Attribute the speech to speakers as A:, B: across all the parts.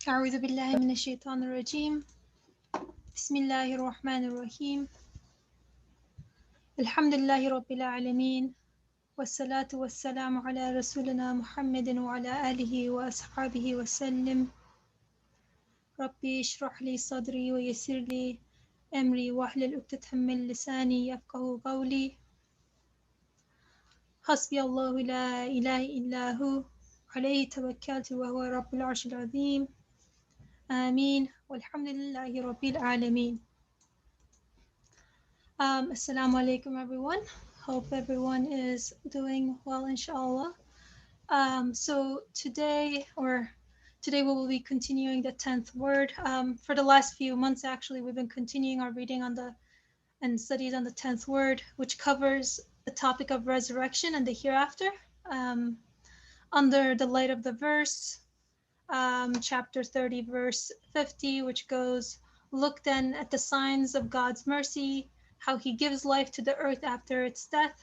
A: أعوذ بالله من الشيطان الرجيم. بسم الله الرحمن الرحيم. الحمد لله رب العالمين، والصلاة والسلام على رسولنا محمد وعلى آله وأصحابه وسلم. ربي اشرح لي صدري ويسر لي أمري واحلل عقدة من لساني يفقهوا قولي. حسبي الله لا إله إلا هو عليه توكلت وهو رب العرش العظيم. آمين والحمد لله رب العالمين. Assalamu alaikum everyone. Hope everyone is doing well, inshallah. So today we will be continuing the 10th word. For the last few months, actually, we've been continuing our reading and studies on the 10th word, which covers the topic of resurrection and the hereafter. Under the light of the verse, chapter 30, verse 50, which goes, "Look then at the signs of God's mercy, how he gives life to the earth after its death.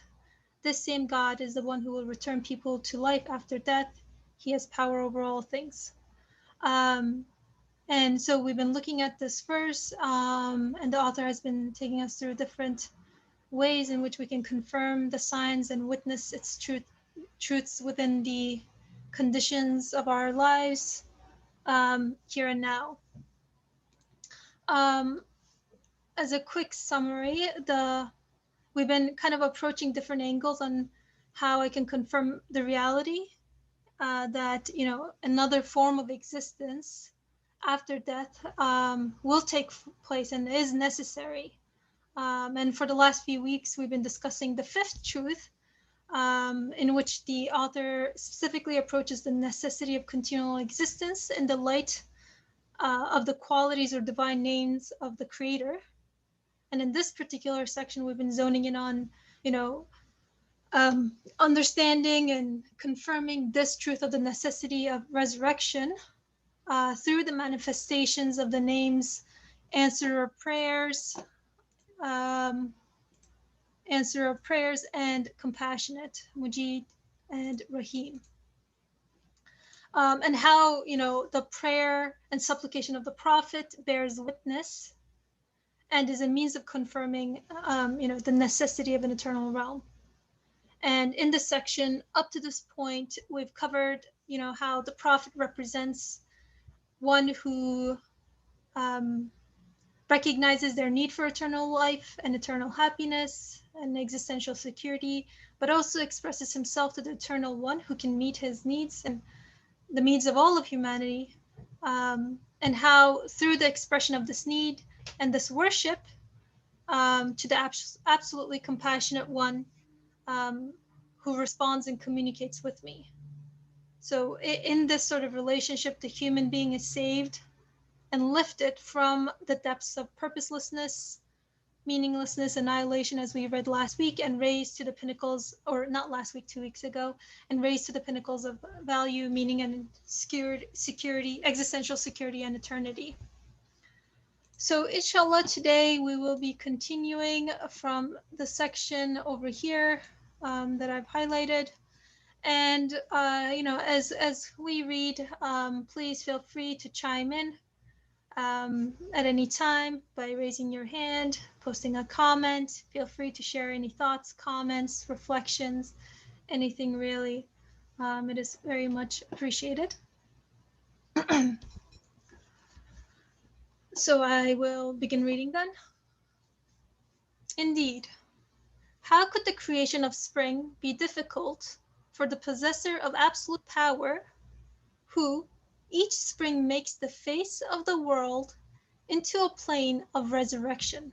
A: This same God is the one who will return people to life after death. He has power over all things." And so we've been looking at this verse, and the author has been taking us through different ways in which we can confirm the signs and witness its truths within the conditions of our lives here and now. Um, as a quick summary, we've been kind of approaching different angles on how I can confirm the reality that another form of existence after death will take place and is necessary. And for the last few weeks, we've been discussing the fifth truth, in which the author specifically approaches the necessity of continual existence in the light of the qualities or divine names of the Creator. And in this particular section, we've been zoning in on, understanding and confirming this truth of the necessity of resurrection through the manifestations of the names answer of prayers, um, and compassionate, Mujib and Rahim. And how, the prayer and supplication of the Prophet bears witness and is a means of confirming, the necessity of an eternal realm. And in this section, up to this point, we've covered, how the Prophet represents one who recognizes their need for eternal life and eternal happiness and existential security, but also expresses himself to the Eternal One who can meet his needs and the needs of all of humanity, and how through the expression of this need and this worship to the absolutely compassionate one who responds and communicates with me. So in this sort of relationship, the human being is saved and lifted from the depths of purposelessness, meaninglessness, annihilation, as we read last week, and raised to the pinnacles, or not last week, 2 weeks ago, and raised to the pinnacles of value, meaning, and security, existential security, and eternity. So inshallah, today we will be continuing from the section over here that I've highlighted. And, as we read, please feel free to chime in at any time by raising your hand, posting a comment. Feel free to share any thoughts, comments, reflections, anything really. It is very much appreciated. So I will begin reading then. Indeed, how could the creation of spring be difficult for the possessor of absolute power, who each spring makes the face of the world into a plain of resurrection,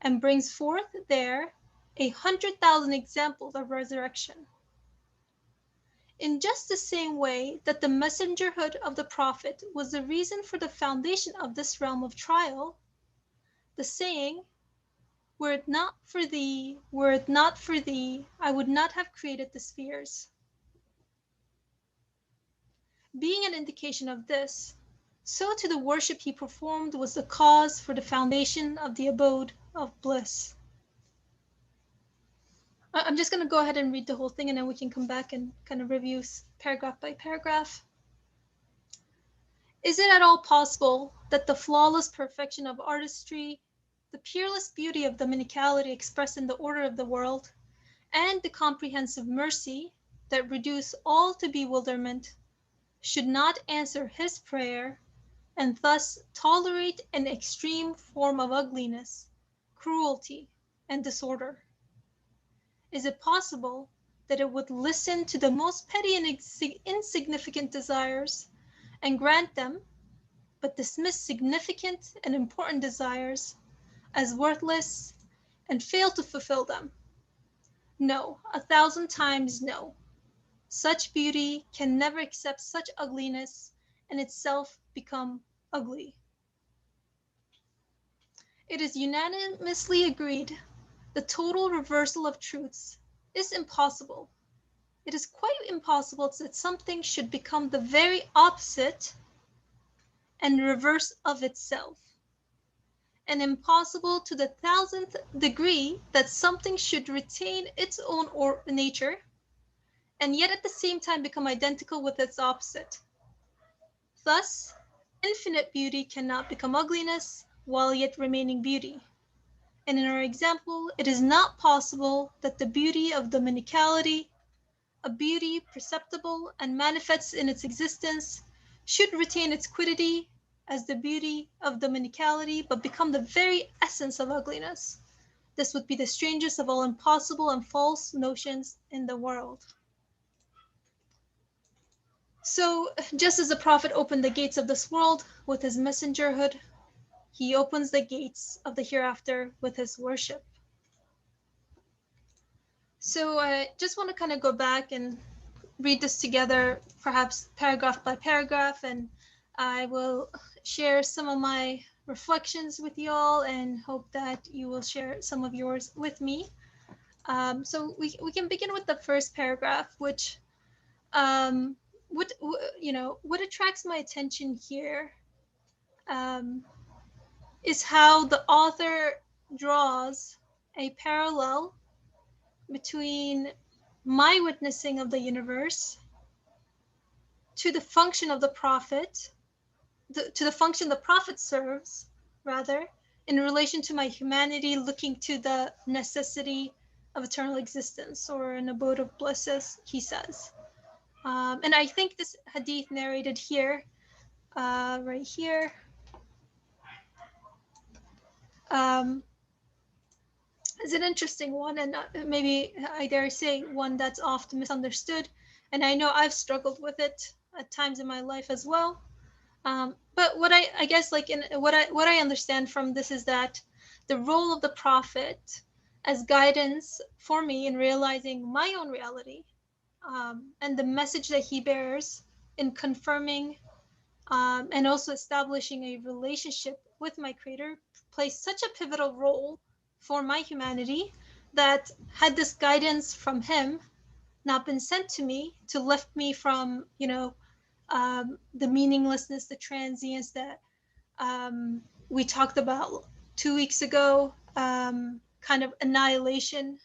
A: and brings forth there 100,000 examples of resurrection. In just the same way that the messengerhood of the Prophet was the reason for the foundation of this realm of trial, the saying, were it not for thee, I would not have created the spheres, being an indication of this, so to the worship he performed was the cause for the foundation of the abode of bliss. I'm just going to go ahead and read the whole thing, and then we can come back and kind of review paragraph by paragraph. Is it at all possible that the flawless perfection of artistry, the peerless beauty of dominicality expressed in the order of the world, and the comprehensive mercy that reduce all to bewilderment, should not answer his prayer, and thus tolerate an extreme form of ugliness, cruelty, and disorder? Is it possible that it would listen to the most petty and insignificant desires and grant them, but dismiss significant and important desires as worthless and fail to fulfill them? No, 1,000 times no. Such beauty can never accept such ugliness and itself become ugly. It is unanimously agreed the total reversal of truths is impossible. It is quite impossible that something should become the very opposite and reverse of itself, and impossible to the 1,000th degree that something should retain its own nature and yet at the same time become identical with its opposite. Thus, infinite beauty cannot become ugliness while yet remaining beauty. And in our example, it is not possible that the beauty of dominicality, a beauty perceptible and manifests in its existence, should retain its quiddity as the beauty of dominicality, but become the very essence of ugliness. This would be the strangest of all impossible and false notions in the world. So, just as the prophet opened the gates of this world with his messengerhood, he opens the gates of the hereafter with his worship. So, I just want to kind of go back and read this together, perhaps paragraph by paragraph, and I will share some of my reflections with you all and hope that you will share some of yours with me. So we can begin with the first paragraph, which what attracts my attention here um, is how the author draws a parallel between my witnessing of the universe to the function of the prophet, to the function the prophet serves, rather, in relation to my humanity looking to the necessity of eternal existence or an abode of bliss, as he says. And I think this hadith narrated here, right here, um, is an interesting one, and maybe I dare say one that's often misunderstood. And I know I've struggled with it at times in my life as well. But what I guess like in what I understand from this is that the role of the prophet as guidance for me in realizing my own reality, and the message that he bears in confirming, and also establishing a relationship with my creator, plays such a pivotal role for my humanity that had this guidance from him not been sent to me to lift me from, the meaninglessness, the transience that we talked about 2 weeks ago, kind of annihilation,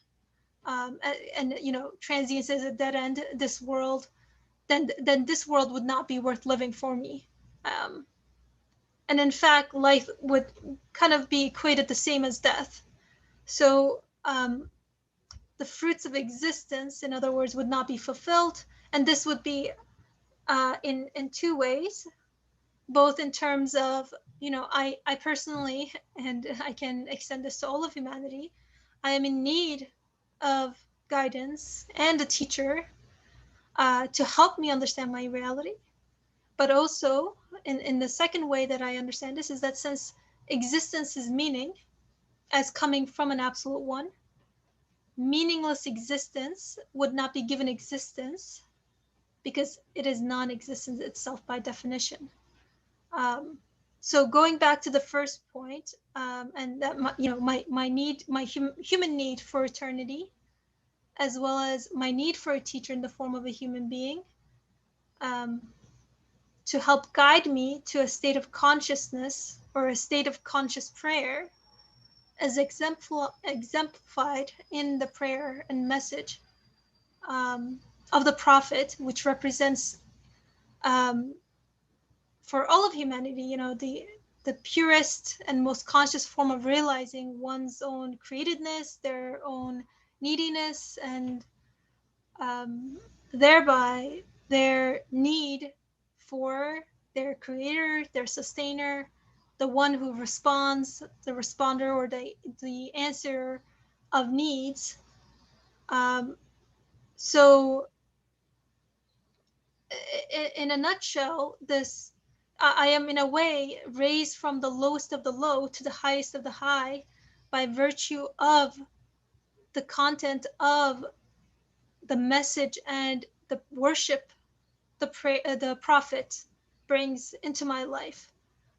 A: and transience is a dead end. This world, then this world would not be worth living for me. Um, and in fact, life would kind of be equated the same as death. So the fruits of existence, in other words, would not be fulfilled, and this would be in two ways, both in terms of, I personally, and I can extend this to all of humanity, I am in need of guidance and a teacher to help me understand my reality. But also, in the second way that I understand this, is that since existence is meaning as coming from an absolute one, meaningless existence would not be given existence because it is non-existence itself by definition. Um, so going back to the first point, and that my need, my human need for eternity, as well as my need for a teacher in the form of a human being, um, to help guide me to a state of consciousness or a state of conscious prayer, as exemplified in the prayer and message of the prophet, which represents, um, for all of humanity, the purest and most conscious form of realizing one's own createdness, their own neediness, and um, thereby their need for their creator, their sustainer, the one who responds, the responder, or the answer of needs. Um, so, in a nutshell, this I am in a way raised from the lowest of the low to the highest of the high by virtue of the content of the message and the worship the prophet brings into my life.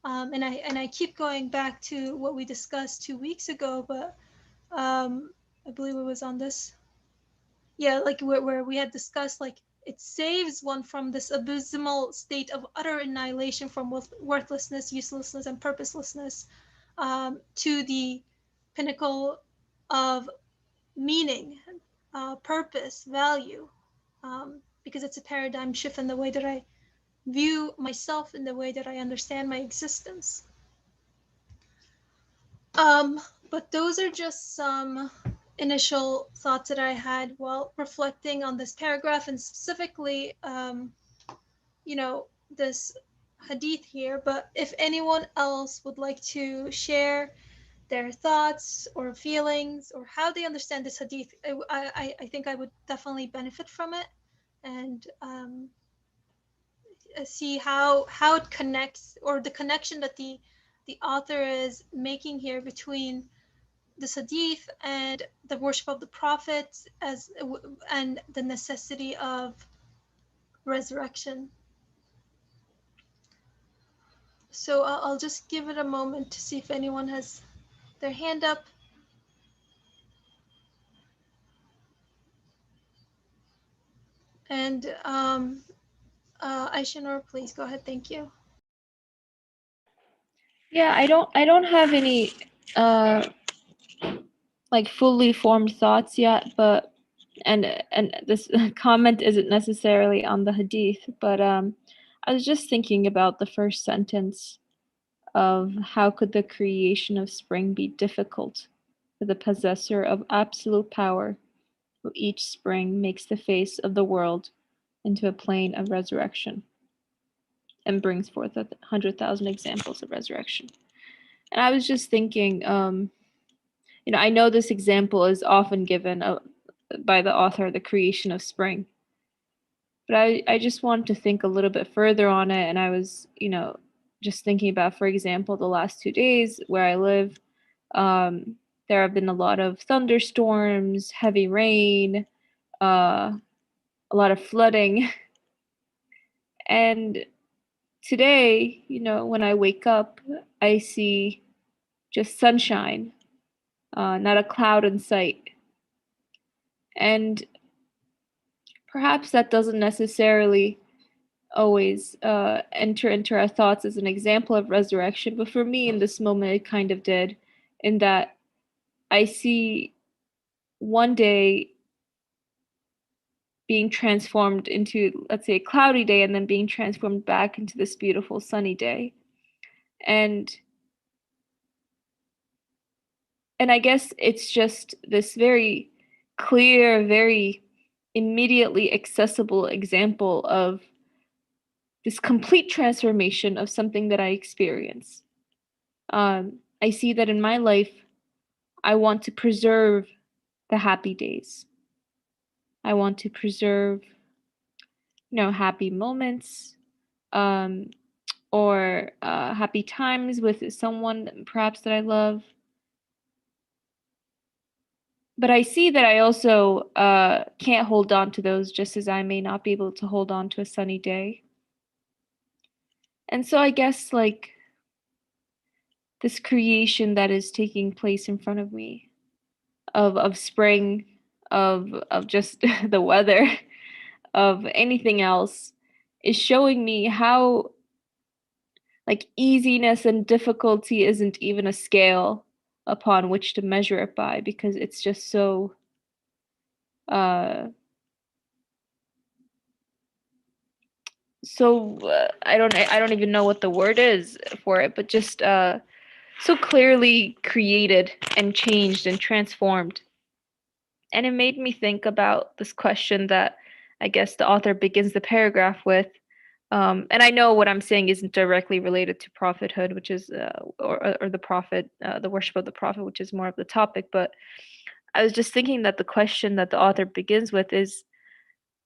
A: And I keep going back to what we discussed 2 weeks ago, but I believe it was on this, yeah, like where we had discussed, like, it saves one from this abysmal state of utter annihilation, from worthlessness, uselessness, and purposelessness, to the pinnacle of meaning, purpose, value, because it's a paradigm shift in the way that I view myself, in the way that I understand my existence. Um, but those are just some initial thoughts that I had while reflecting on this paragraph, and specifically, this hadith here. But if anyone else would like to share their thoughts or feelings or how they understand this hadith, I think I would definitely benefit from it, and see how it connects, or the connection that the author is making here between the hadith and the worship of the prophets, and the necessity of resurrection. So I'll just give it a moment to see if anyone has their hand up. And Aishanur, please go ahead. Thank you.
B: Yeah, I don't have any like fully formed thoughts yet, but and this comment isn't necessarily on the hadith, but I was just thinking about the first sentence of how could the creation of spring be difficult for the possessor of absolute power, who each spring makes the face of the world into a plain of resurrection and brings forth 100,000 examples of resurrection. And I was just thinking, I know this example is often given by the author, the creation of spring, but I just wanted to think a little bit further on it. And I was, just thinking about, for example, the last 2 days where I live, there have been a lot of thunderstorms, heavy rain, a lot of flooding. And today, when I wake up, I see just sunshine, not a cloud in sight. And perhaps that doesn't necessarily always enter into our thoughts as an example of resurrection, but for me in this moment, it kind of did, in that I see one day being transformed into, let's say, a cloudy day, and then being transformed back into this beautiful sunny day. And I guess it's just this very clear, very immediately accessible example of this complete transformation of something that I experience. I see that in my life, I want to preserve the happy days. I want to preserve, happy moments, um, or happy times with someone perhaps that I love. But I see that I also can't hold on to those, just as I may not be able to hold on to a sunny day. And so I guess, like, this creation that is taking place in front of me of spring, of just the weather, of anything else, is showing me how, like, easiness and difficulty isn't even a scale upon which to measure it by, because it's just so uh so I don't even know what the word is for it, but just so clearly created and changed and transformed. And it made me think about this question that I guess the author begins the paragraph with. And I know what I'm saying isn't directly related to prophethood, which is, or the prophet, the worship of the prophet, which is more of the topic. But I was just thinking that the question that the author begins with is,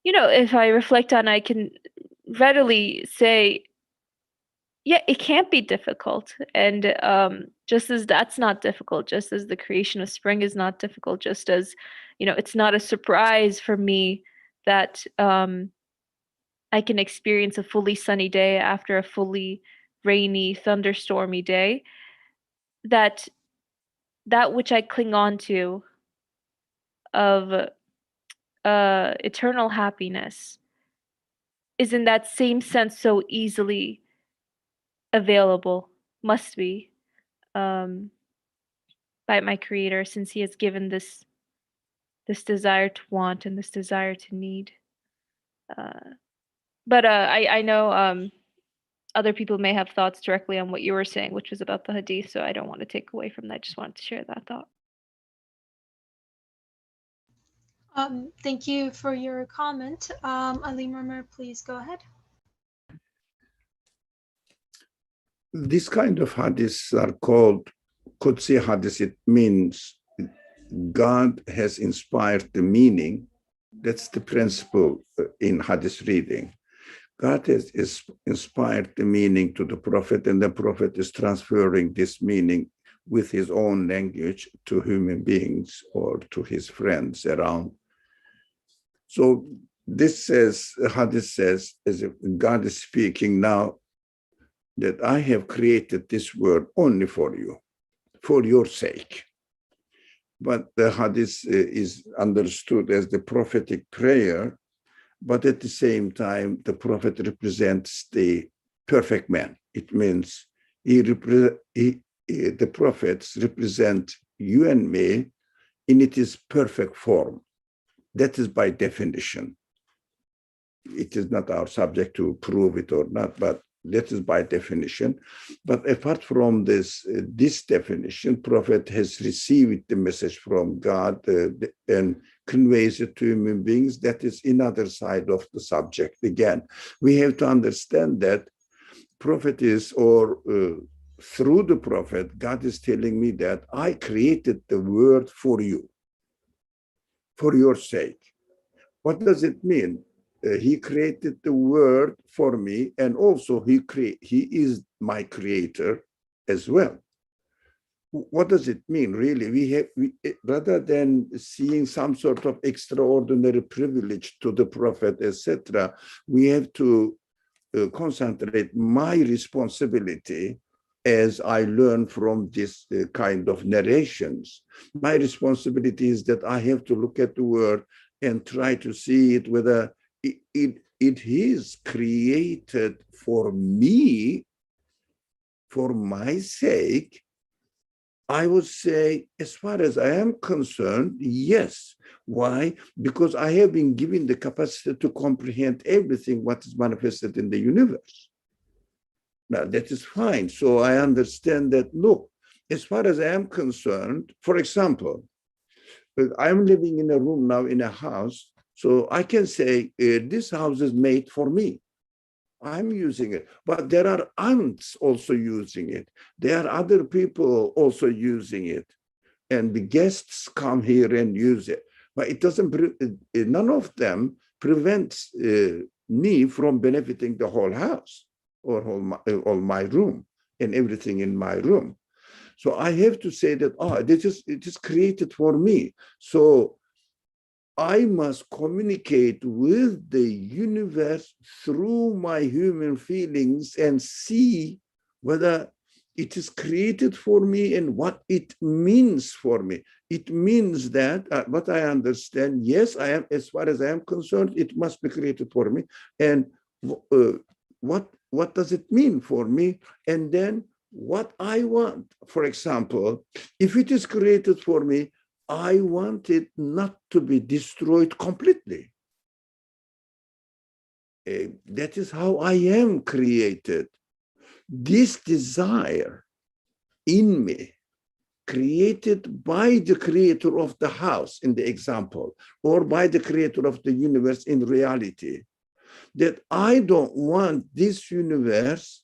B: if I reflect on, it, I can readily say, yeah, it can't be difficult. And just as that's not difficult, just as the creation of spring is not difficult, just as, it's not a surprise for me that I can experience a fully sunny day after a fully rainy, thunderstormy day, that that which I cling on to of eternal happiness is in that same sense so easily available, must be, um, by my creator, since he has given this desire to want and this desire to need. Uh, but I know other people may have thoughts directly on what you were saying, which was about the hadith, so I don't want to take away from that. Just wanted to share that thought.
A: Thank you for your comment. Ali Murmur, please go ahead.
C: This kind of hadiths are called Qudsi hadith. It means God has inspired the meaning. That's the principle in hadith reading. God has inspired the meaning to the prophet, and the prophet is transferring this meaning with his own language to human beings or to his friends around. So this says, hadith says, as if God is speaking now, that I have created this world only for you, for your sake. But the hadith is understood as the prophetic prayer, but at the same time, the prophet represents the perfect man. It means the prophets represent you and me in its perfect form. That is by definition. It is not our subject to prove it or not, but that is by definition. But apart from this definition, prophet has received the message from God and conveys it to human beings. That is another side of the subject. Again, we have to understand that prophet is, or through the prophet, God is telling me that I created the world for you, for your sake. What does it mean? He created the world for me, and also he is my creator as well. What does it mean, really? Rather than seeing some sort of extraordinary privilege to the prophet, etc., we have to concentrate my responsibility as I learn from this kind of narrations. My responsibility is that I have to look at the world and try to see it whether it is created for me, for my sake. I would say, as far as I am concerned, yes. Why? Because I have been given the capacity to comprehend everything what is manifested in the universe. Now, that is fine. So I understand that, look, as far as I am concerned, for example, I'm living in a room now in a house, so I can say, this house is made for me. I'm using it, but there are ants also using it. There are other people also using it, and the guests come here and use it. But it doesn't, none of them prevents me from benefiting the whole house or all my room and everything in my room. So I have to say that, it is created for me. So I must communicate with the universe through my human feelings and see whether it is created for me and what it means for me. It means that what I understand, yes, I am, as far as I am concerned, it must be created for me. And what does it mean for me? And then what I want. For example, if it is created for me, I want it not to be destroyed completely. That is how I am created. This desire in me, created by the creator of the house in the example, or by the creator of the universe in reality, that I don't want this universe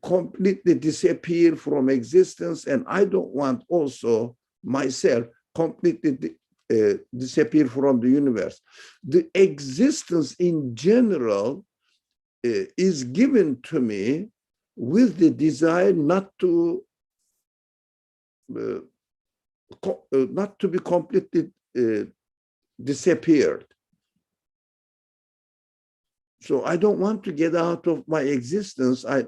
C: completely disappear from existence, and I don't want also myself completely disappear from the universe. The existence in general is given to me with the desire not to be completely disappeared. So I don't want to get out of my existence. I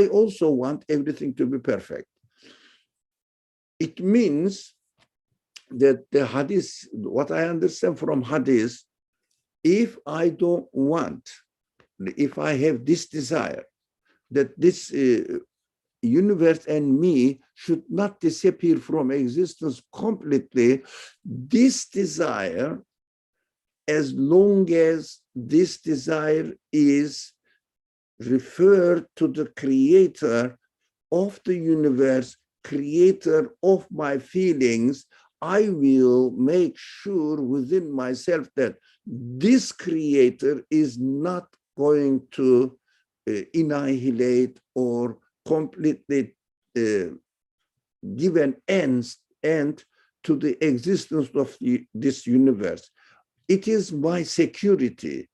C: also want everything to be perfect. It means that the hadith, what I understand from hadith, if I don't want, if I have this desire that this universe and me should not disappear from existence completely, this desire, as long as this desire is referred to the creator of the universe, creator of my feelings, I will make sure within myself that this creator is not going to annihilate or completely give an end to the existence of this universe. It is my security.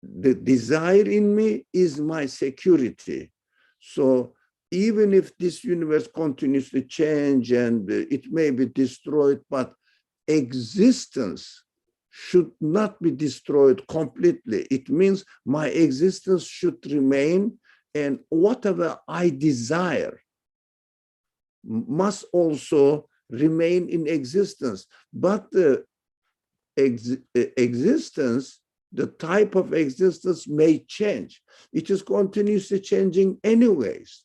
C: The desire in me is my security. So even if this universe continues to change and it may be destroyed, but existence should not be destroyed completely. It means my existence should remain, and whatever I desire must also remain in existence. But the existence, the type of existence may change. It is continuously changing anyways.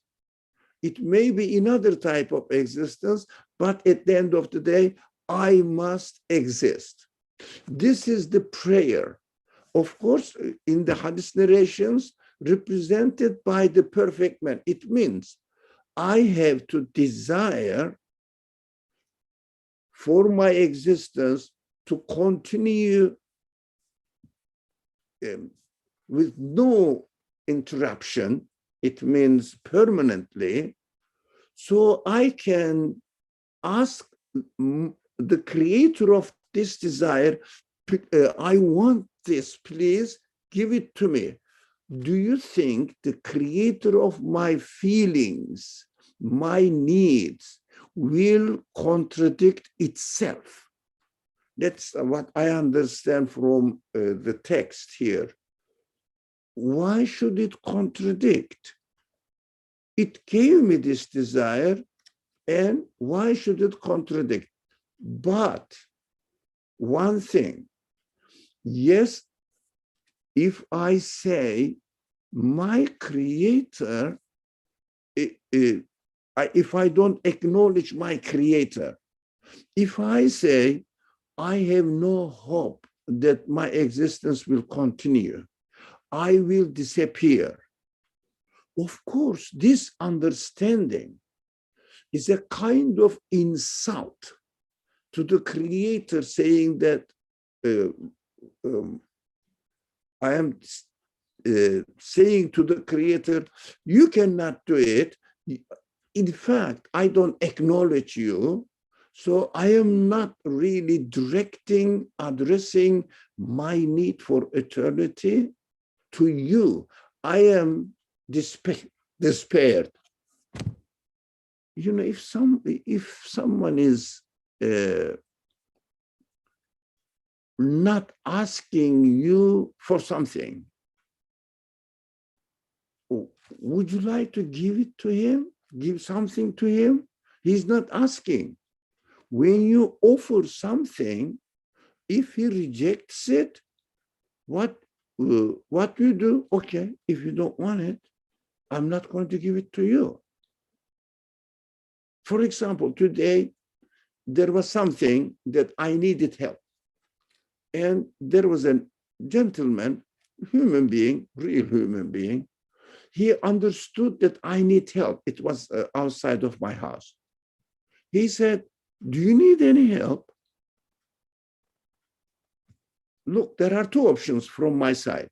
C: It may be another type of existence, but at the end of the day, I must exist. This is the prayer. Of course, in the hadith narrations, represented by the perfect man. It means I have to desire for my existence to continue with no interruption. It means permanently. So I can ask the creator of this desire, I want this, please give it to me. Do you think the creator of my feelings, my needs, will contradict itself? That's what I understand from the text here. Why should it contradict? It gave me this desire, and why should it contradict? But one thing, yes, if I say my creator, if I don't acknowledge my creator, if I say I have no hope that my existence will continue, I will disappear. Of course, this understanding is a kind of insult to the creator, saying that I am saying to the creator, you cannot do it. In fact, I don't acknowledge you. So I am not really addressing my need for eternity to you. I am despaired. You know, if someone is not asking you for something, would you like to give it to him? Give something to him? He's not asking. When you offer something, if he rejects it, what you do? Okay, if you don't want it, I'm not going to give it to you. For example, today, there was something that I needed help. And there was a gentleman human being, real human being. He understood that I need help. It was outside of my house. He said, do you need any help? Look, there are two options from my side.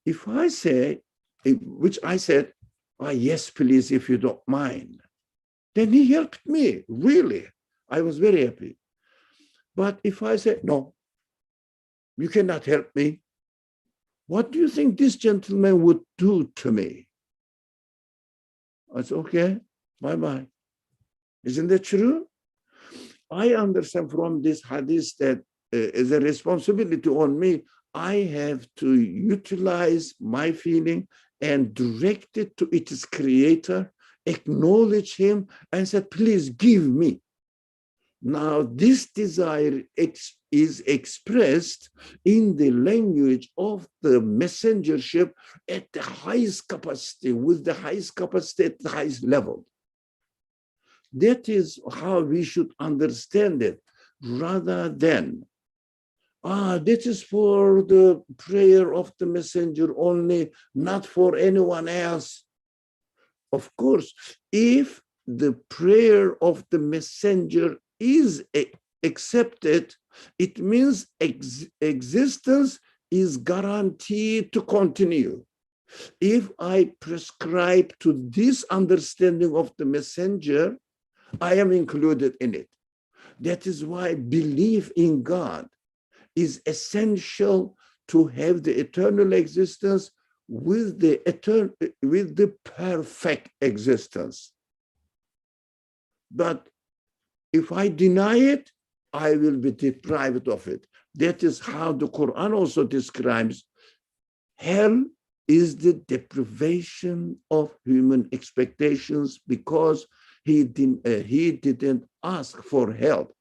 C: If I say, which I said, yes, please, if you don't mind, then he helped me, really. I was very happy. But if I say, no, you cannot help me, what do you think this gentleman would do to me? I said, okay, bye-bye. Isn't that true? I understand from this hadith that as a responsibility on me, I have to utilize my feeling and direct it to its creator, acknowledge him, and say, please give me. Now, this desire is expressed in the language of the messengership at the highest capacity, with the highest capacity at the highest level. That is how we should understand it, rather than, this is for the prayer of the messenger only, not for anyone else. Of course, if the prayer of the messenger is accepted, it means existence is guaranteed to continue. If I prescribe to this understanding of the messenger, I am included in it. That is why belief in God is essential to have the eternal existence with the perfect existence. But if I deny it, I will be deprived of it. That is how the Quran also describes hell is the deprivation of human expectations, because he didn't ask for help.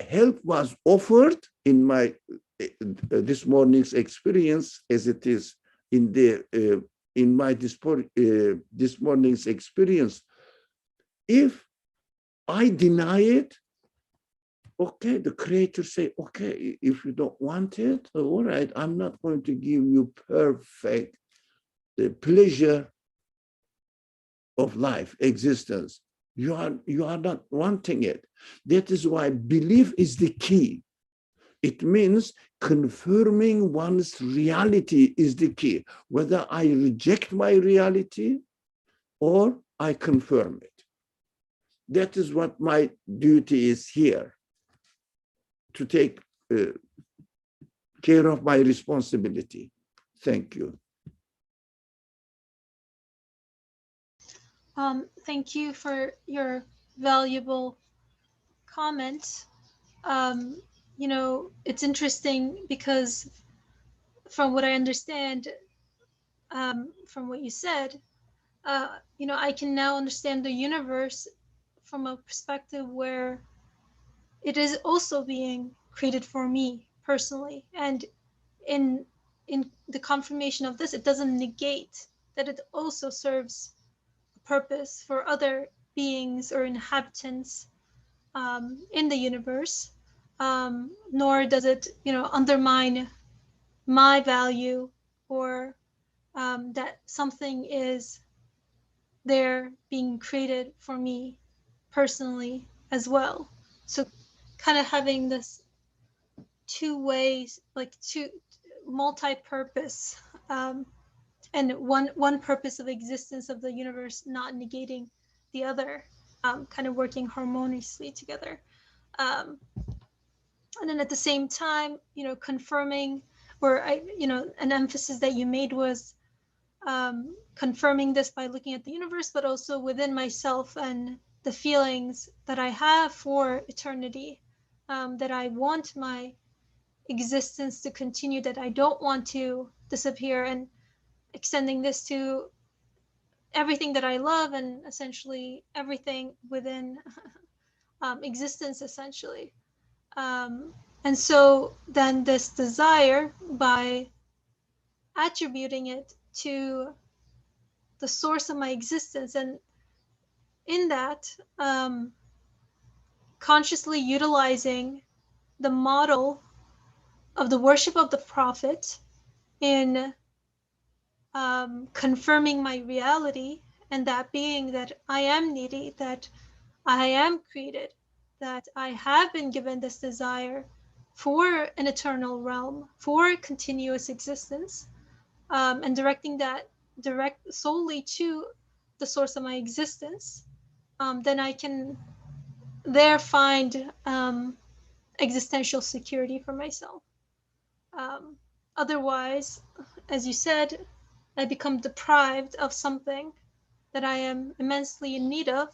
C: Help was offered in my this morning's experience, as it is in my this morning's experience. If I deny it, okay, the creator say, okay, if you don't want it, all right, I'm not going to give you perfect the pleasure of life, existence. You are not wanting it. That is why belief is the key. It means confirming one's reality is the key. Whether I reject my reality or I confirm it. That is what my duty is here, to take care of my responsibility. Thank you.
A: Thank you for your valuable comment. It's interesting because from what I understand, from what you said, I can now understand the universe from a perspective where it is also being created for me personally. And in the confirmation of this, it doesn't negate that it also serves a purpose for other beings or inhabitants in the universe, nor does it, undermine my value, or that something is there being created for me personally as well. So kind of having this two ways, like two multi-purpose, and one purpose of existence of the universe not negating the other, kind of working harmoniously together. Um, and then at the same time, confirming, or an emphasis that you made was confirming this by looking at the universe, but also within myself and the feelings that I have for eternity, that I want my existence to continue, that I don't want to disappear, and extending this to everything that I love and essentially everything within existence, essentially. And so then this desire, by attributing it to the source of my existence, and in that, consciously utilizing the model of the worship of the prophet in confirming my reality, and that being that I am needy, that I am created, that I have been given this desire for an eternal realm, for continuous existence, and directing that direct solely to the source of my existence, then I can there find existential security for myself. Um, Otherwise, as you said, I become deprived of something that I am immensely in need of,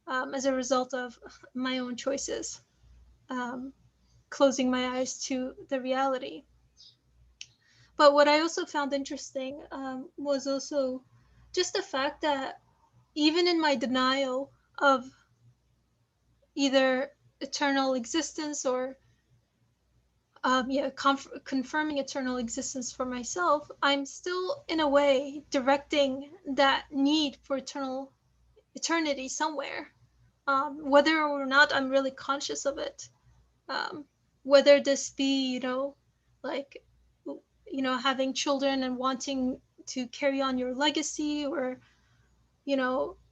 A: as a result of my own choices, um, closing my eyes to the reality. But what I also found interesting, was also just the fact that even in my denial of either eternal existence or confirming eternal existence for myself, I'm still in a way directing that need for eternity somewhere, whether or not I'm really conscious of it. Um, Whether this be, like, having children and wanting to carry on your legacy, or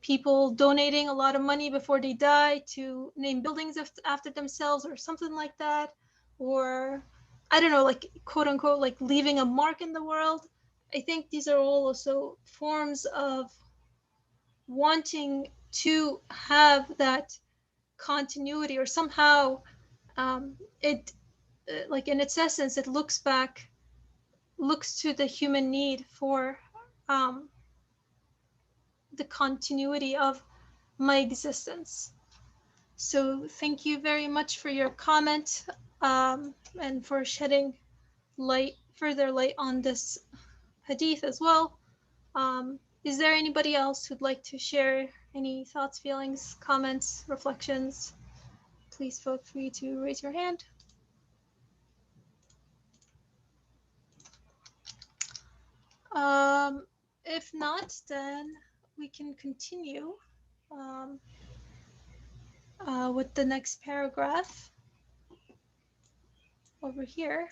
A: people donating a lot of money before they die to name buildings after themselves or something like that, or I don't know, like, quote unquote, like leaving a mark in the world. I think these are all also forms of wanting to have that continuity, or somehow, it like in its essence, it looks to the human need for um, the continuity of my existence. So thank you very much for your comment, and for shedding further light on this hadith as well. Is there anybody else who'd like to share any thoughts, feelings, comments, reflections? Please feel free to raise your hand. Um, if not, then we can continue, um, with the next paragraph over here.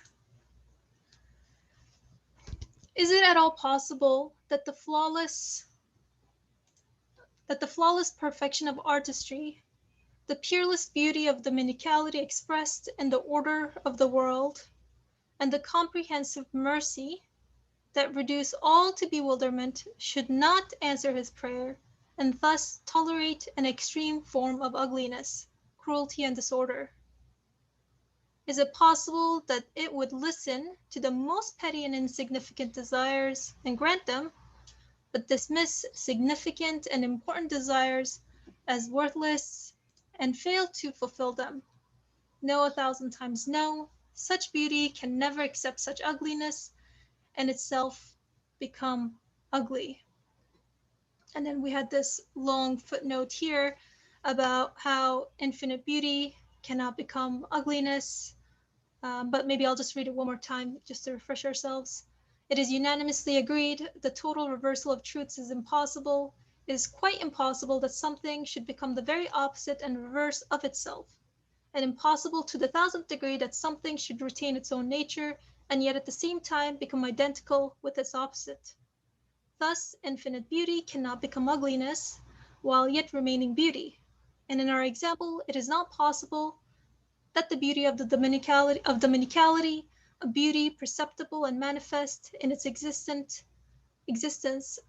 A: Is it at all possible that the flawless perfection of artistry, the peerless beauty of dominicality expressed in the order of the world, and the comprehensive mercy that reduce all to bewilderment, should not answer his prayer, and thus tolerate an extreme form of ugliness, cruelty, and disorder? Is it possible that it would listen to the most petty and insignificant desires and grant them, but dismiss significant and important desires as worthless and fail to fulfill them? No, 1,000 times no. Such beauty can never accept such ugliness, and itself become ugly. And then we had this long footnote here about how infinite beauty cannot become ugliness. But maybe I'll just read it one more time just to refresh ourselves. It is unanimously agreed the total reversal of truths is impossible. It is quite impossible that something should become the very opposite and reverse of itself, and impossible to the 1,000th degree that something should retain its own nature and yet at the same time become identical with its opposite. Thus, infinite beauty cannot become ugliness while yet remaining beauty. And in our example, it is not possible that the beauty of dominicality, a beauty perceptible and manifest in its existence,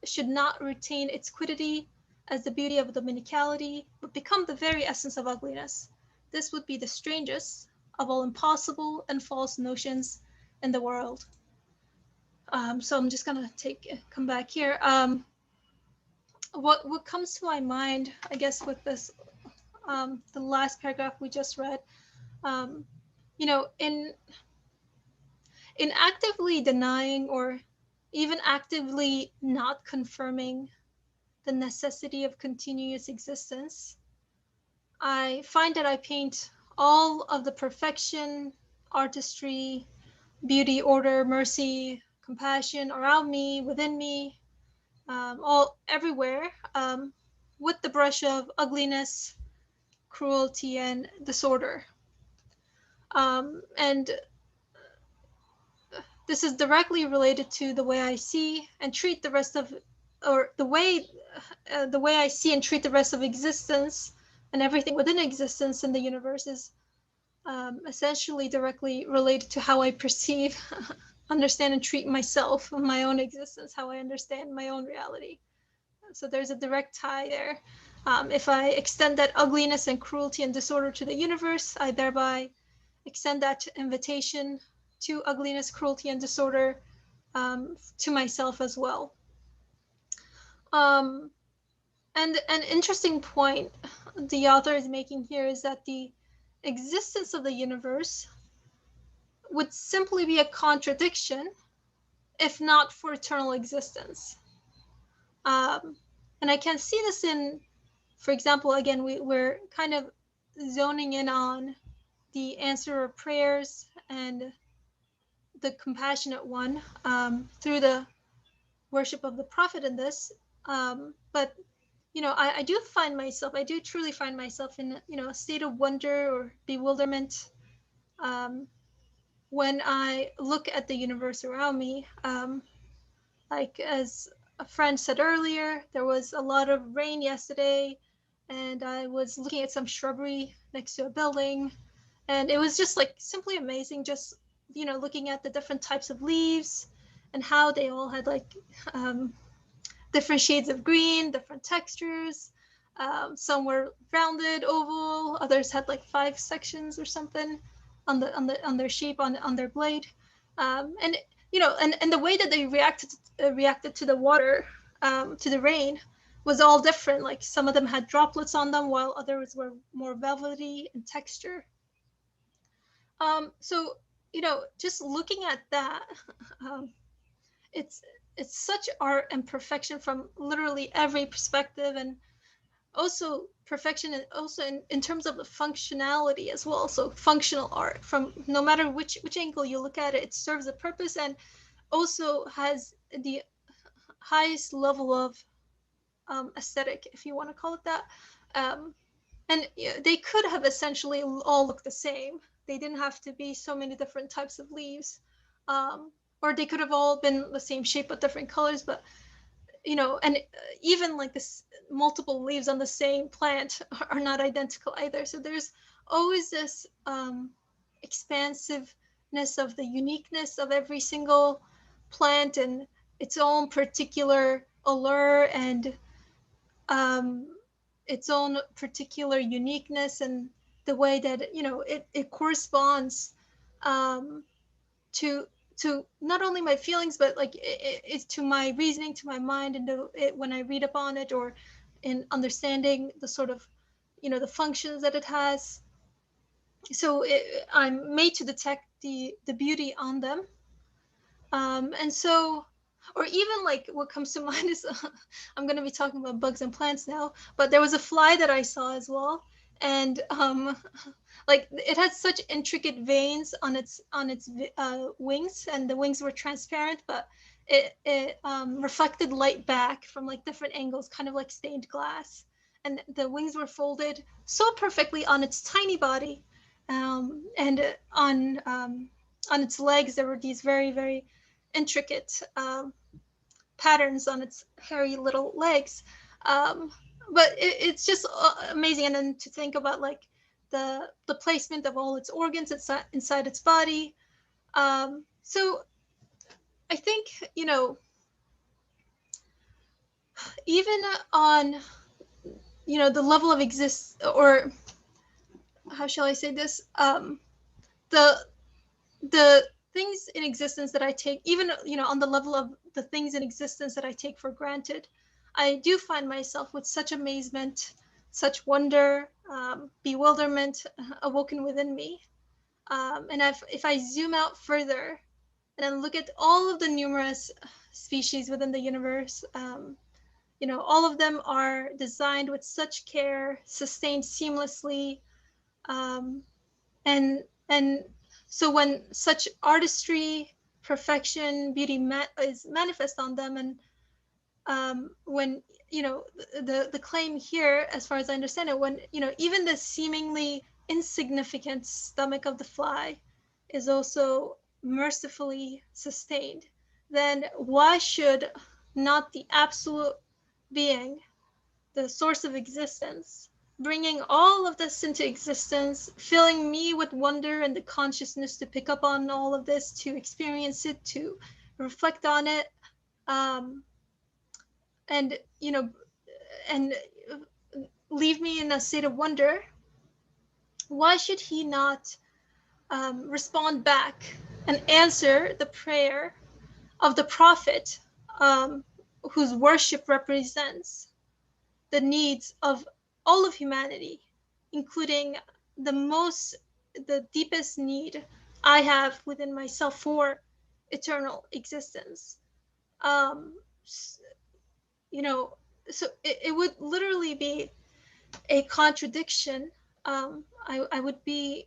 A: should not retain its quiddity as the beauty of dominicality, but become the very essence of ugliness. This would be the strangest of all impossible and false notions in the world. So I'm just gonna come back here. What comes to my mind, I guess, with this, the last paragraph we just read, um, in actively denying or even actively not confirming the necessity of continuous existence, I find that I paint all of the perfection, artistry, beauty, order, mercy, compassion around me, within me, all everywhere, with the brush of ugliness, cruelty, and disorder. And This is directly related to the way I see and treat the rest of, or the way I see and treat the rest of existence and everything within existence in the universe is essentially directly related to how I perceive, understand, and treat myself, my own existence, how I understand my own reality. So there's a direct tie there. If I extend that ugliness and cruelty and disorder to the universe, I thereby extend that invitation to ugliness, cruelty, and disorder to myself as well. Um, and an interesting point the author is making here is that the existence of the universe would simply be a contradiction if not for eternal existence. Um, and I can see this in, for example, again, we're kind of zoning in on the answer of prayers and the compassionate one through the worship of the prophet in this. But I do find myself, I do truly find myself in a state of wonder or bewilderment um, when I look at the universe around me. Like as a friend said earlier, there was a lot of rain yesterday, and I was looking at some shrubbery next to a building, and it was just like simply amazing. Just looking at the different types of leaves and how they all had like um, different shades of green, different textures. Some were rounded, oval. Others had like 5 sections or something on their shape on their blade. And and the way that they reacted to the water, to the rain, was all different. Like some of them had droplets on them, while others were more velvety in texture. So just looking at that, um, it's it's such art and perfection from literally every perspective, and also perfection and also in terms of the functionality as well. So functional art, from no matter which angle you look at it, it serves a purpose and also has the highest level of aesthetic, if you want to call it that. um, and they could have essentially all looked the same. They didn't have to be so many different types of leaves, um, or they could have all been the same shape but different colors. But and even like this, multiple leaves on the same plant are not identical either. So there's always this expansiveness of the uniqueness of every single plant and its own particular allure and um, its own particular uniqueness, and the way that it corresponds um, to not only my feelings, but like it's to my reasoning, to my mind, and when I read upon it, or in understanding the sort of the functions that it has. So I'm made to detect the beauty on them. And so, or even like what comes to mind is I'm going to be talking about bugs and plants now, but there was a fly that I saw as well. And like it had such intricate veins on its wings, and the wings were transparent, but it reflected light back from like different angles, kind of like stained glass. And the wings were folded so perfectly on its tiny body, and on its legs there were these very, very intricate patterns on its hairy little legs. Um, but it's just amazing. And then to think about like the placement of all its organs inside its body. So I think even on the level of exist, or how shall I say this, the the things in existence that I take, even on the level of the things in existence that I take for granted, I do find myself with such amazement, such wonder, bewilderment awoken within me. And if I zoom out further and then look at all of the numerous species within the universe, all of them are designed with such care, sustained seamlessly, um, and so when such artistry, perfection, beauty is manifest on them, and when the claim here, as far as I understand it, when even the seemingly insignificant stomach of the fly is also mercifully sustained, then why should not the absolute being, the source of existence, bringing all of this into existence, filling me with wonder and the consciousness to pick up on all of this, to experience it, to reflect on it, um, and and leave me in a state of wonder. Why should he not respond back and answer the prayer of the prophet, um, whose worship represents the needs of all of humanity, including the deepest need I have within myself for eternal existence. Um, you know, so it would literally be a contradiction. I would be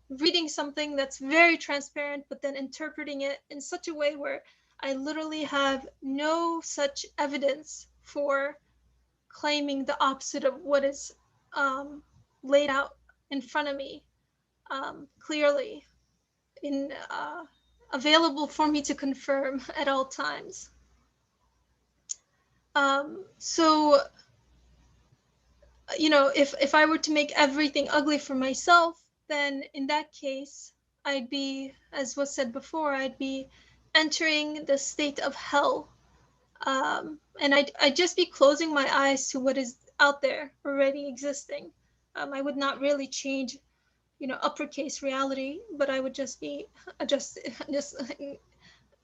A: reading something that's very transparent, but then interpreting it in such a way where I literally have no such evidence for claiming the opposite of what is um, laid out in front of me, clearly in available for me to confirm at all times. So if I were to make everything ugly for myself, then in that case, I'd be, as was said before, I'd be entering the state of hell. And I'd just be closing my eyes to what is out there already existing. I would not really change, uppercase reality, but I would just be just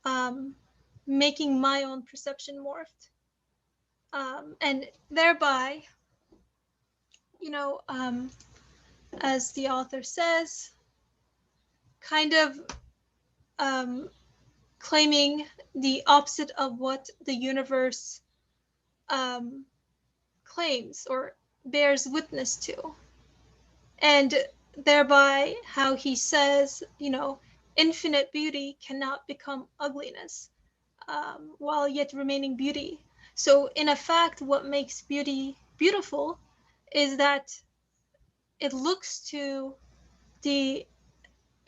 A: um, making my own perception morphed, and thereby, you know, um, as the author says, kind of um, claiming the opposite of what the universe um, claims or bears witness to. And thereby, how he says, infinite beauty cannot become ugliness, while yet remaining beauty. So, in effect, what makes beauty beautiful is that it looks to the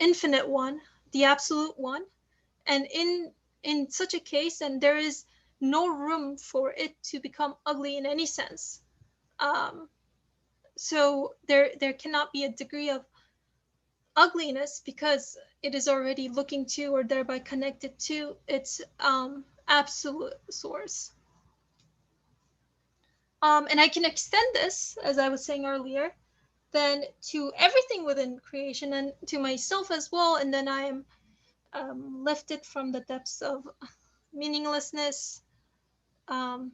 A: infinite one, the absolute one, and in such a case, and there is no room for it to become ugly in any sense. Um, so there cannot be a degree of ugliness because it is already looking to or thereby connected to its absolute source. And I can extend this, as I was saying earlier, then to everything within creation and to myself as well. And then I am lifted from the depths of meaninglessness, um,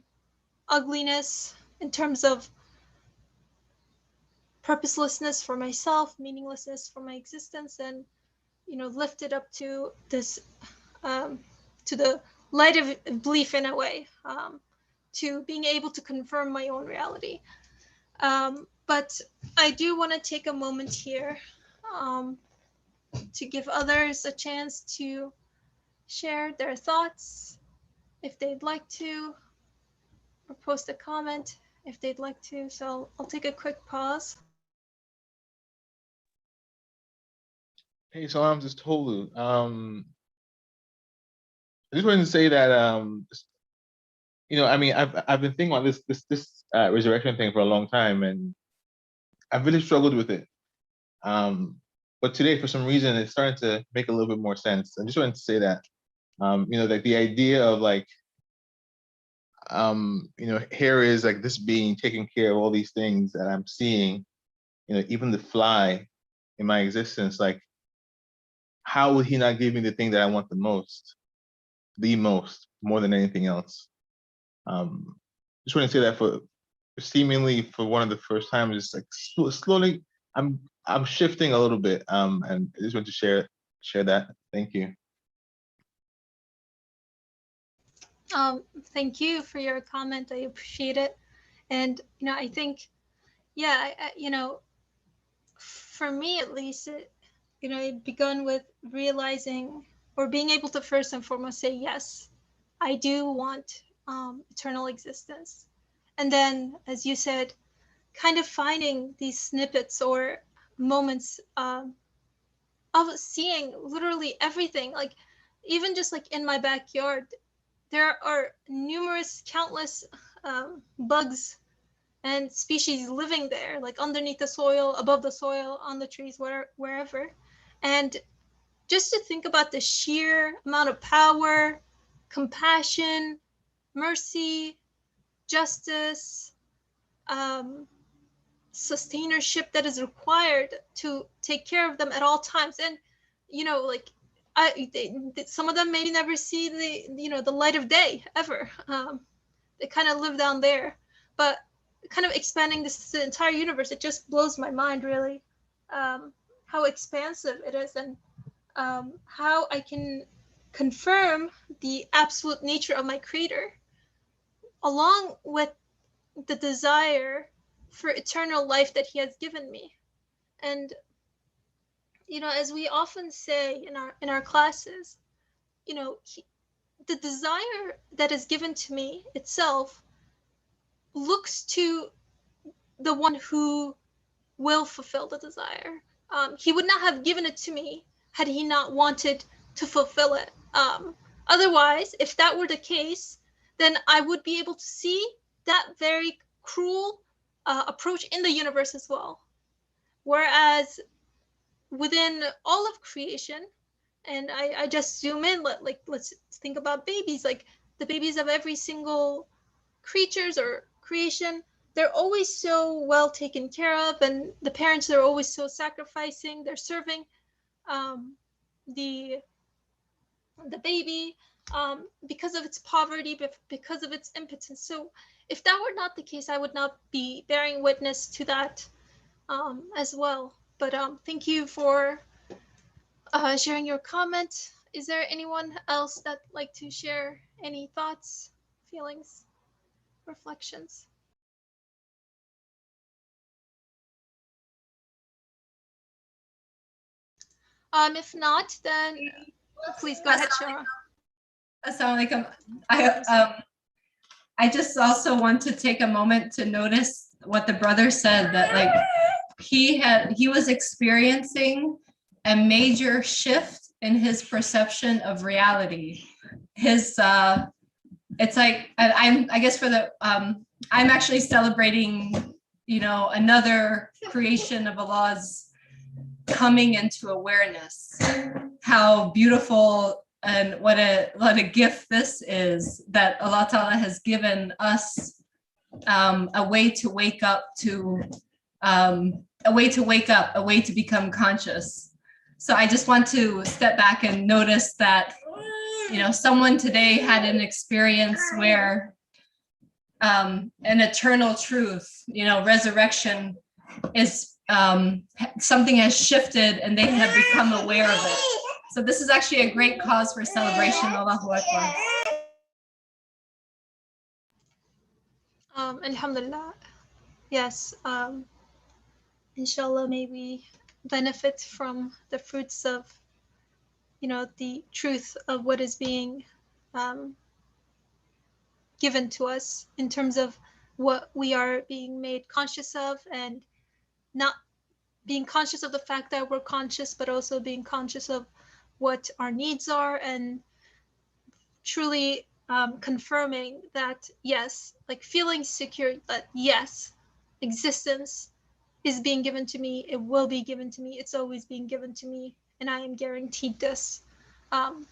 A: ugliness in terms of purposelessness for myself, meaninglessness for my existence, and lifted up to this, um, to the light of belief in a way, to being able to confirm my own reality. But I do want to take a moment here, um, to give others a chance to share their thoughts if they'd like to, or post a comment if they'd like to. So I'll take a quick pause.
D: Hey, Salam, this is Tolu. I just wanted to say that I mean, I've been thinking about this resurrection thing for a long time, and I've really struggled with it. But today, for some reason, it's starting to make a little bit more sense. I just wanted to say that, like the idea of like, here is like this being taking care of all these things that I'm seeing, even the fly in my existence. Like, how would he not give me the thing that I want the most, more than anything else? Just want to say that for seemingly for one of the first times, it's like slowly I'm shifting a little bit. And I just want to share that. Thank you.
A: Thank you for your comment. I appreciate it. And I think, yeah, for me at least, it begun with realizing or being able to first and foremost say, yes, I do want eternal existence. And then, as you said, kind of finding these snippets or moments of seeing literally everything. Like even just like in my backyard, there are numerous, countless bugs and species living there, like underneath the soil, above the soil, on the trees, wherever. And just to think about the sheer amount of power, compassion, mercy, justice, um, sustainership that is required to take care of them at all times. And like some of them maybe never see the light of day ever. They kind of live down there, but kind of expanding this to the entire universe, it just blows my mind, really, how expansive it is, and how I can confirm the absolute nature of my creator along with the desire for eternal life that he has given me. And as we often say in our classes, the desire that is given to me itself looks to the one who will fulfill the desire. He would not have given it to me had he not wanted to fulfill it. Otherwise, if that were the case, then I would be able to see that very cruel approach in the universe as well. Whereas within all of creation, and I just zoom in, let's think about babies, like the babies of every single creatures or creation, they're always so well taken care of, and the parents are always so sacrificing, they're serving the baby because of its poverty, because of its impotence. So if that were not the case, I would not be bearing witness to that as well. But thank you for sharing your comment. Is there anyone else that'd like to share any thoughts, feelings, reflections? If not, then please go ahead, Shara.
E: Assalamualaikum. I just also want to take a moment to notice what the brother said, that like he was experiencing a major shift in his perception of reality. His it's like I guess for the I'm actually celebrating another creation of Allah's coming into awareness. How beautiful and what a gift this is, that Allah Ta'ala has given us a way to wake up to a way to become conscious. So I just want to step back and notice that someone today had an experience where an eternal truth, resurrection is something has shifted and they have become aware of it. So this is actually a great cause for celebration. Allahu Akbar.
A: Alhamdulillah. Yes. Inshallah, may we benefit from the fruits of, the truth of what is being given to us in terms of what we are being made conscious of, and not being conscious of the fact that we're conscious, but also being conscious of what our needs are, and truly confirming that, yes, like feeling secure that, yes, existence is being given to me, it will be given to me, it's always being given to me, and I am guaranteed this under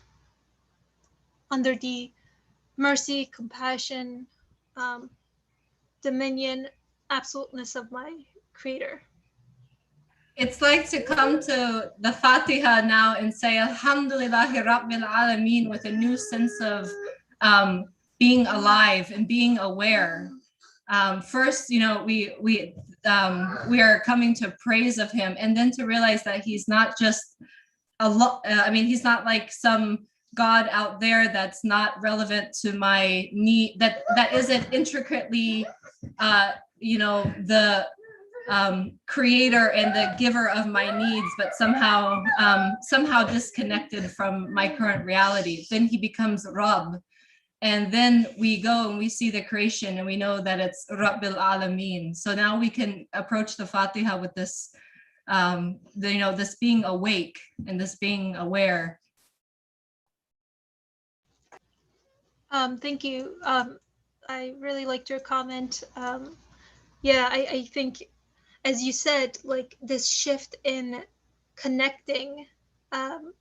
A: the mercy, compassion, dominion, absoluteness of my creator.
E: It's like to come to the Fatiha now and say Alhamdulillahi Rabbil Alameen with a new sense of being alive and being aware. First, we are coming to praise of him, and then to realize that he's not just he's not like some God out there that's not relevant to my need, that isn't intricately the creator and the giver of my needs, but somehow disconnected from my current reality. Then he becomes Rabb, and then we go and we see the creation and we know that it's Rabbil Alameen. So now we can approach the Fatiha with this this being awake and this being aware.
A: Thank you. I really liked your comment. Yeah, I think, as you said, like this shift in connecting,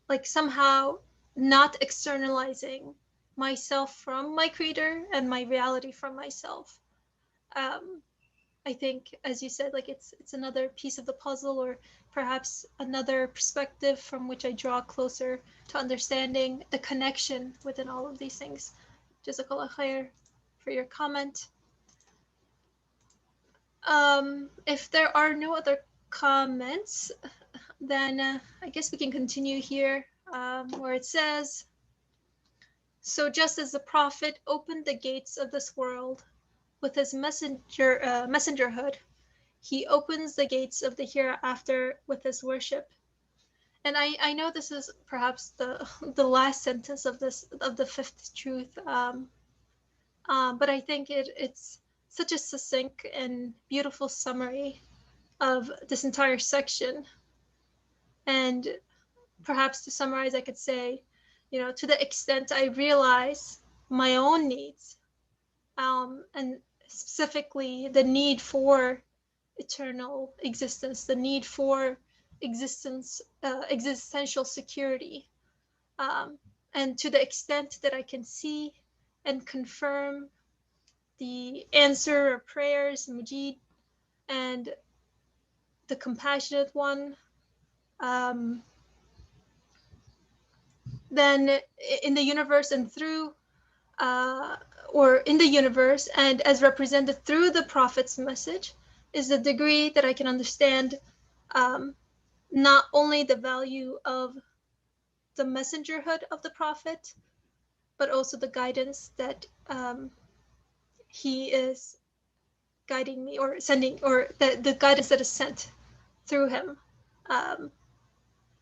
A: like somehow not externalizing myself from my creator and my reality from myself. I think, as you said, like it's another piece of the puzzle, or perhaps another perspective from which I draw closer to understanding the connection within all of these things. Jazakallah khair for your comment. If there are no other comments, then I guess we can continue here, where it says, so just as the prophet opened the gates of this world with his messengerhood, he opens the gates of the hereafter with his worship. And I know this is perhaps the last sentence of the fifth truth, but I think it's such a succinct and beautiful summary of this entire section. And perhaps to summarize, I could say, to the extent I realize my own needs, and specifically the need for eternal existence, the need for existential security, and to the extent that I can see and confirm the answer of prayers, Mujib, and the compassionate one, then in the universe and through, or in the universe and as represented through the prophet's message, is the degree that I can understand, not only the value of the messengerhood of the prophet, but also the guidance that he is guiding me or sending, or the guidance that is sent through him.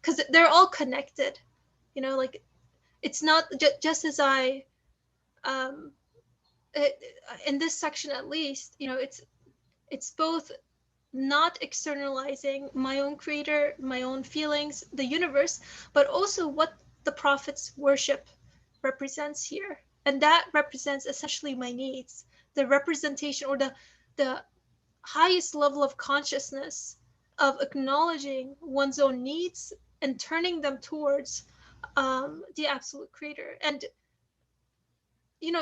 A: Because they're all connected, like it's not just as I, in this section at least, it's both not externalizing my own creator, my own feelings, the universe, but also what the prophet's worship represents here. And that represents essentially my needs, the representation, or the highest level of consciousness of acknowledging one's own needs and turning them towards the absolute creator. And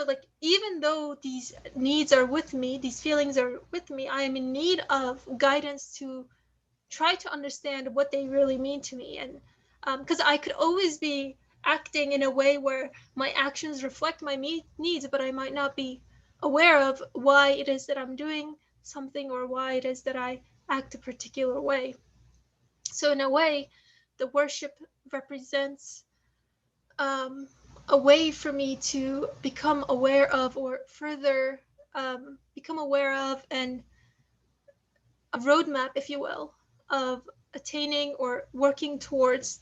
A: like even though these needs are with me, these feelings are with me, I am in need of guidance to try to understand what they really mean to me. And because I could always be acting in a way where my actions reflect my needs, but I might not be aware of why it is that I'm doing something, or why it is that I act a particular way. So in a way, the worship represents a way for me to become aware of, or further become aware of, and a roadmap, if you will, of attaining or working towards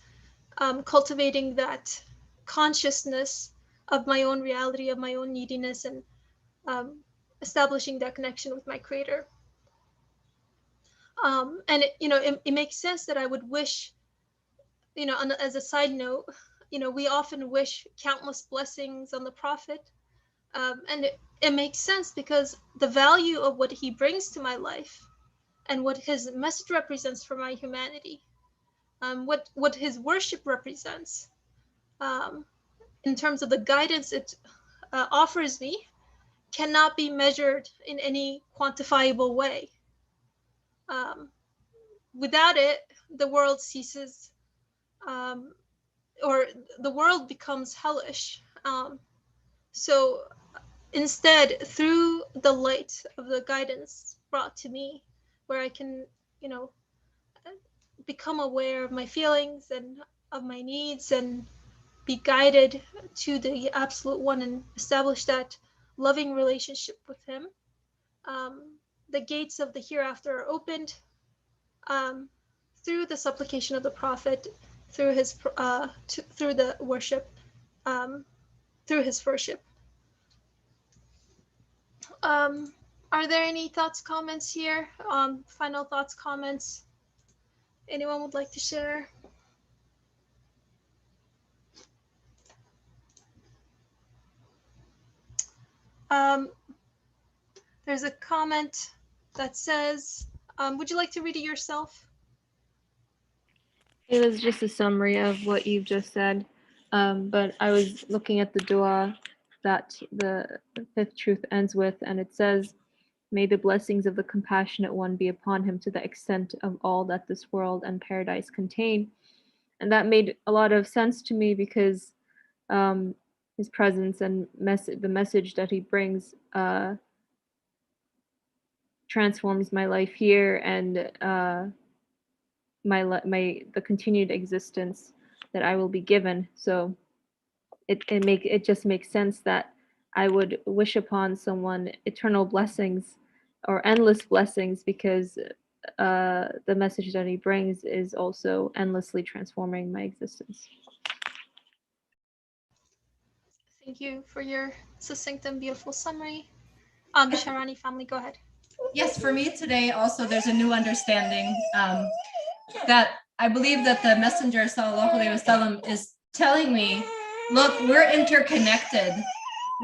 A: cultivating that consciousness of my own reality, of my own neediness, and establishing that connection with my creator. And it makes sense that I would wish, as a side note, we often wish countless blessings on the prophet. And it makes sense because the value of what he brings to my life and what his message represents for my humanity, what his worship represents, in terms of the guidance it offers me, cannot be measured in any quantifiable way. Without it, the world ceases, or the world becomes hellish. So instead, through the light of the guidance brought to me, where I can, become aware of my feelings and of my needs, and be guided to the absolute one, and establish that loving relationship with him, the gates of the hereafter are opened, through the supplication of the prophet, through his through the worship, through his worship. Are there any thoughts, comments here? Final thoughts, comments? Anyone would like to share? Um, there's a comment that says, would you like to read it yourself?
B: It was just a summary of what you've just said. But I was looking at the dua that the fifth truth ends with, and it says, "May the blessings of the compassionate one be upon him to the extent of all that this world and paradise contain." And that made a lot of sense to me because his presence and the message that he brings transforms my life here and the continued existence that I will be given. So it just makes sense that I would wish upon someone eternal blessings or endless blessings because the message that he brings is also endlessly transforming my existence.
A: Thank you for your succinct and beautiful summary. The Sharani family, go ahead.
E: Yes, for me today also there's a new understanding that I believe that the Messenger Sallallahu Alaihi Wasallam is telling me, look, we're interconnected.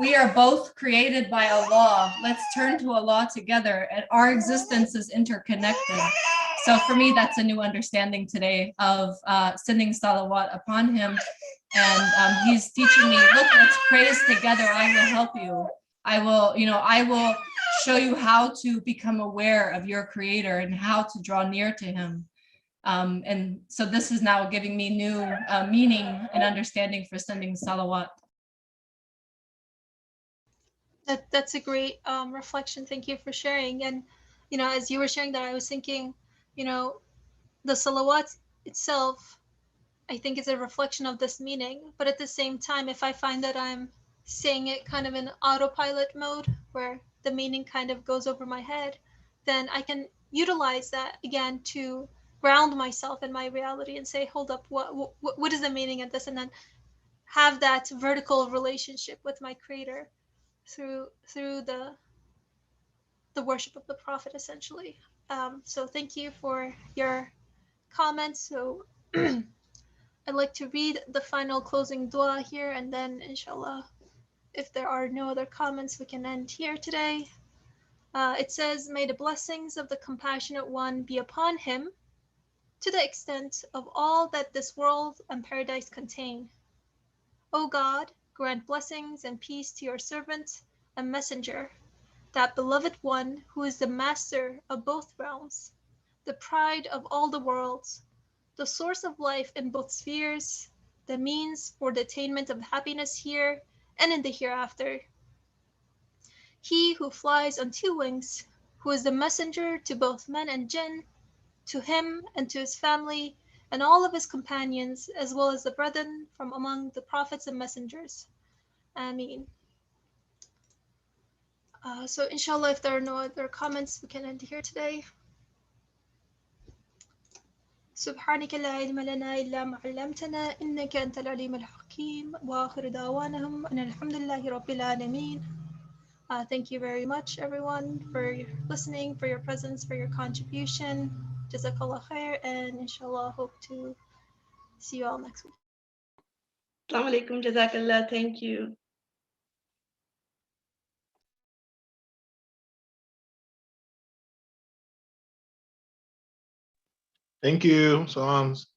E: We are both created by Allah. Let's turn to Allah together, and our existence is interconnected. So for me, that's a new understanding today of sending salawat upon him. And he's teaching me, look, let's praise together. I will help you. I will show you how to become aware of your creator and how to draw near to him. And so this is now giving me new meaning and understanding for sending salawat.
A: That's a great reflection. Thank you for sharing. And, as you were sharing that, I was thinking, the salawat itself, I think is a reflection of this meaning. But at the same time, if I find that I'm saying it kind of in autopilot mode, where the meaning kind of goes over my head, then I can utilize that again to ground myself in my reality and say, hold up, what is the meaning of this? And then have that vertical relationship with my creator through the worship of the prophet, essentially. So thank you for your comments. So I'd like to read the final closing dua here, and then inshallah, if there are no other comments, we can end here today. It says, may the blessings of the compassionate one be upon him to the extent of all that this world and paradise contain. O God, grant blessings and peace to your servant and messenger, that beloved one who is the master of both realms, the pride of all the worlds, the source of life in both spheres, the means for the attainment of happiness here and in the hereafter. He who flies on two wings, who is the messenger to both men and jinn, to him and to his family and all of his companions, as well as the brethren from among the prophets and messengers. Ameen. So inshallah, if there are no other comments, we can end here today. سبحانك لا علم لنا إلا ما علمتنا إنك أنت العليم الحكيم وآخر دعوانهم أن الحمد لله رب العالمين. Thank you very much, everyone, for listening, for your presence, for your contribution. Jazakallah khair, and inshallah, hope to see you all next week.
F: Assalamu alaikum, jazakallah. Thank you.
D: Thank you. Salams.